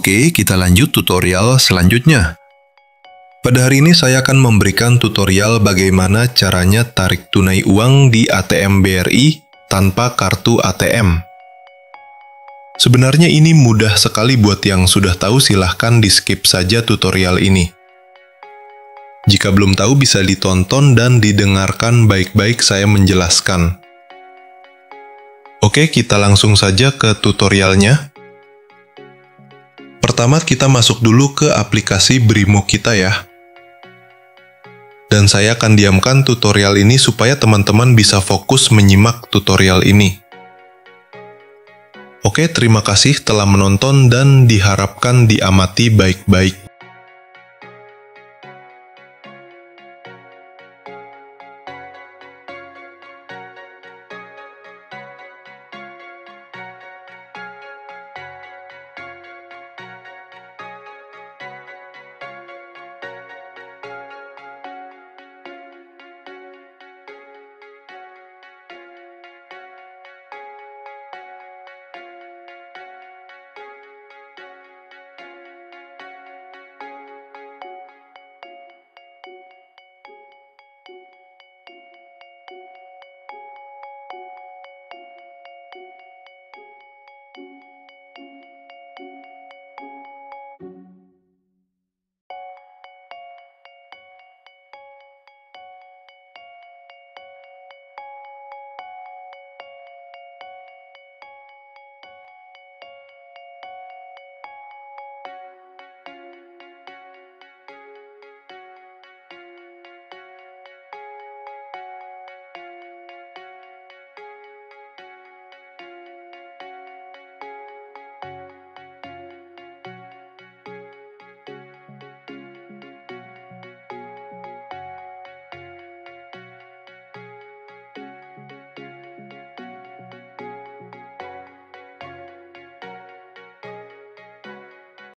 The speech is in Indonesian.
Oke, kita lanjut tutorial selanjutnya. Pada hari ini saya akan memberikan tutorial bagaimana caranya tarik tunai uang di ATM BRI tanpa kartu ATM. Sebenarnya ini mudah sekali buat yang sudah tahu, silahkan di-skip saja tutorial ini. Jika belum tahu bisa ditonton dan didengarkan baik-baik saya menjelaskan. Oke, kita langsung saja ke tutorialnya. Pertama kita masuk dulu ke aplikasi Brimo kita ya. Dan saya akan diamkan tutorial ini supaya teman-teman bisa fokus menyimak tutorial ini. Oke, terima kasih telah menonton dan diharapkan diamati baik-baik.